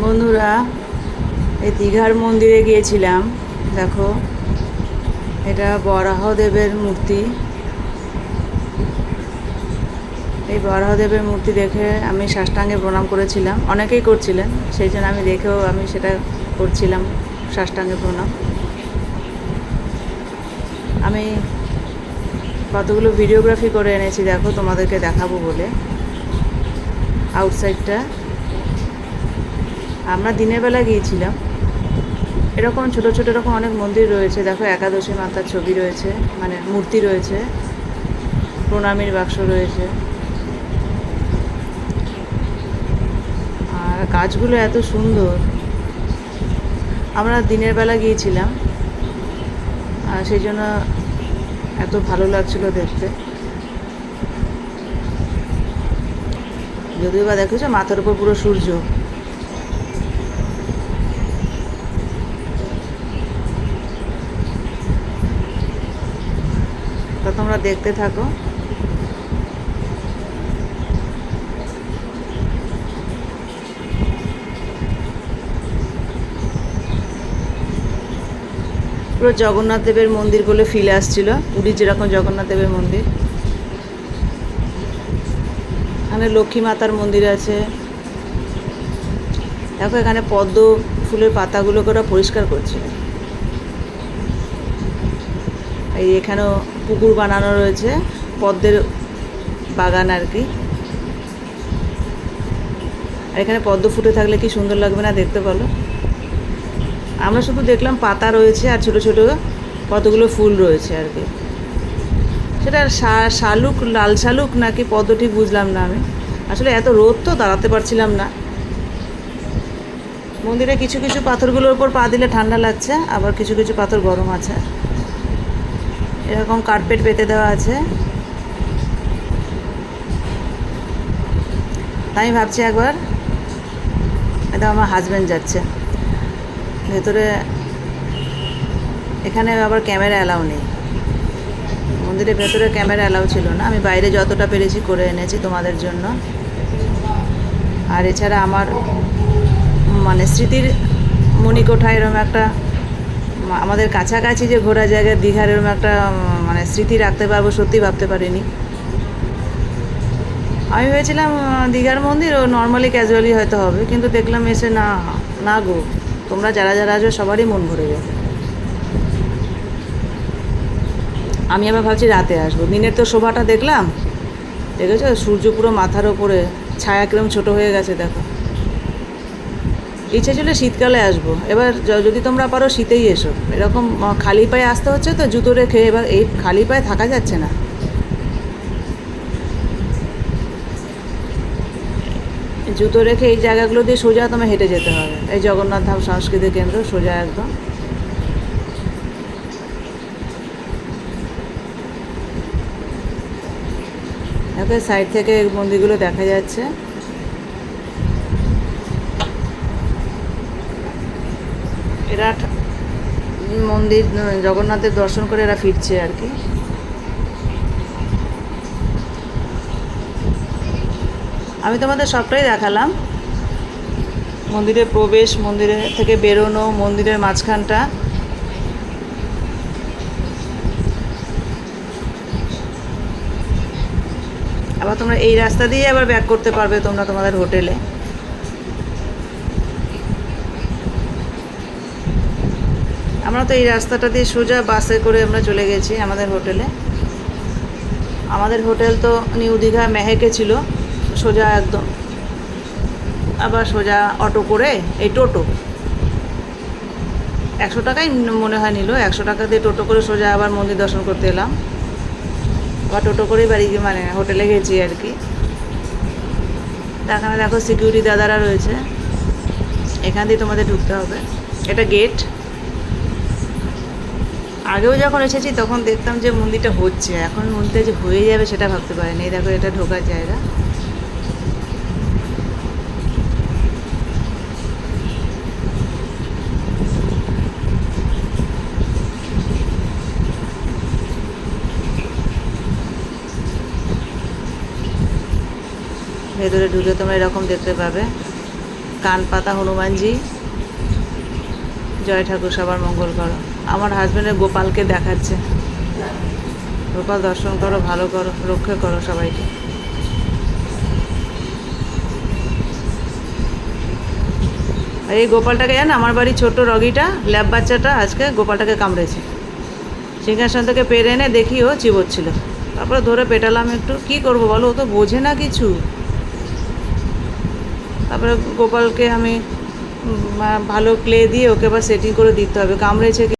বন্ধুরা, এই দীঘার মন্দিরে গিয়েছিলাম। দেখো, এটা বরাহদেবের মূর্তি। এই বরাহদেবের মূর্তি দেখে আমি সাষ্টাঙ্গে প্রণাম করেছিলাম। অনেকেই করছিলেন, সেই জন্য আমি দেখেও আমি সেটা করছিলাম, সাষ্টাঙ্গে প্রণাম। আমি কতগুলো ভিডিওগ্রাফি করে এনেছি, দেখো তোমাদেরকে দেখাবো বলে। আউটসাইডটা আমরা দিনের বেলা গিয়েছিলাম। এরকম ছোটো ছোটো এরকম অনেক মন্দির রয়েছে। দেখো, একাদশী মাতার ছবি রয়েছে, মানে মূর্তি রয়েছে, প্রণামীর বাক্স রয়েছে। আর গাছগুলো এত সুন্দর। আমরা দিনের বেলা গিয়েছিলাম, আর সেই জন্য এত ভালো লাগছিলো দেখতে। যদিও বা দেখেছো, মাথার উপর পুরো সূর্য। তা তোমরা দেখতে থাকো। পুরো জগন্নাথ দেবের মন্দির বলে ফিল আসছিল, পুরীর যেরকম জগন্নাথ দেবের মন্দির। এখানে লক্ষ্মী মাতার মন্দির আছে। দেখো, এখানে পদ্ম ফুলের পাতাগুলোকে ওরা পরিষ্কার করছে। এই এখানেও পুকুর বানানো রয়েছে, পদ্মের বাগান আর কি। আর এখানে পদ্ম ফুটে থাকলে কি সুন্দর লাগবে না দেখতে, বলো? আমরা শুধু দেখলাম পাতা রয়েছে আর ছোটো ছোটো কতগুলো ফুল রয়েছে আর কি। সেটা শালুক, লাল শালুক নাকি পদ্ম ঠিক বুঝলাম না আমি। আসলে এত রোদ তো দাঁড়াতে পারছিলাম না। মন্দিরে কিছু কিছু পাথরগুলোর উপর পা দিলে ঠান্ডা লাগছে, আবার কিছু কিছু পাথর গরম আছে। এরকম কার্পেট পেতে দেওয়া আছে। আমি ভাবছি একবার, এটা আমার হাজব্যান্ড যাচ্ছে ভেতরে। এখানে আবার ক্যামেরা অ্যালাউ নেই, মন্দিরের ভেতরে ক্যামেরা অ্যালাউ ছিল না। আমি বাইরে যতটা পেরেছি করে এনেছি তোমাদের জন্য। আর এছাড়া আমার মানে স্মৃতির মণিকোঠা, এরকম একটা আমাদের কাছাকাছি যে ঘোরা জায়গা দীঘার, এরকম একটা মানে স্মৃতি রাখতে পারবো, সত্যি ভাবতে পারিনি। আমি ভেবেছিলাম দীঘার মন্দির ও নর্মালি ক্যাজুয়ালি হয়তো হবে, কিন্তু দেখলাম এসে না, না গো, তোমরা যারা যারা আসবে সবারই মন ভরে যাবে। আমি আবার ভাবছি রাতে আসবো। দিনের তো শোভাটা দেখলাম, দেখেছো সূর্য পুরো মাথার ওপরে, ছায়া কিরম ছোটো হয়ে গেছে দেখো। ইচ্ছে ছিল শীতকালে আসবো, এবার যদি তোমরা পারো শীতেই এসো। এরকম খালি পায়ে আসতে হচ্ছে তো জুতো রেখে, এবার এই খালি পায়ে থাকা যাচ্ছে না। জুতো রেখে এই জায়গাগুলো দিয়ে সোজা তোমায় হেঁটে যেতে হবে। এই জগন্নাথ ধাম সংস্কৃতি কেন্দ্র সোজা একদম। দেখো, সাইড থেকে মন্দিরগুলো দেখা যাচ্ছে। এরা মন্দির জগন্নাথের দর্শন করে এরা ফিরছে আর কি। আমি তোমাদের সবটাই দেখালাম, মন্দিরের প্রবেশ, মন্দিরের থেকে বেরোনো, মন্দিরের মাঝখানটা। আবার তোমরা এই রাস্তা দিয়ে আবার ব্যাক করতে পারবে তোমরা তোমাদের হোটেলে। আমরা তো এই রাস্তাটা দিয়ে সোজা বাসে করে আমরা চলে গেছি আমাদের হোটেলে। আমাদের হোটেল তো নিউ দীঘা মেহেকে ছিল, সোজা একদম। আবার সোজা অটো করে, এই টোটো 100 টাকাই মনে হয় নিল। 100 টাকা দিয়ে টোটো করে সোজা আবার মন্দির দর্শন করতে এলাম। আবার টোটো করেই বাড়ি মানে হোটেলে গেছি আর কি। এখানে দেখো সিকিউরিটি দাদারা রয়েছে, এখান দিয়ে তোমাদের ঢুকতে হবে। এটা গেট। আগেও যখন এসেছি তখন দেখতাম যে মন্দিরটা হচ্ছে, এখন মন্দিরটা যে হয়ে যাবে সেটা ভাবতে পারিনি। দেখো, এটা ঢোকার জায়গা। ভেতরে ঢুকে তোমরা এরকম দেখতে পাবে। কান পাতা হনুমানজি, জয় ঠাকুর সবার মঙ্গল করো। আমার হাজব্যান্ডের গোপালকে দেখাচ্ছে, গোপাল দর্শন করো, ভালো করো, রক্ষা করো সবাইকে। আর এই গোপালটাকে জান, আমার বাড়ির ছোট্ট রগিটা, ল্যাব বাচ্চাটা আজকে গোপালটাকে কামড়েছে। সিংহাসন থেকে পেরে এনে দেখি ও চিবোচ্ছিল, তারপরে ধরে পেটালাম একটু। কি করব বলো, ও তো বোঝে না কিছু। তারপরে গোপালকে আমি ভালো ক্লে দিয়ে ওকে আবার সেটিং করে দিতে হবে, কামড়েছে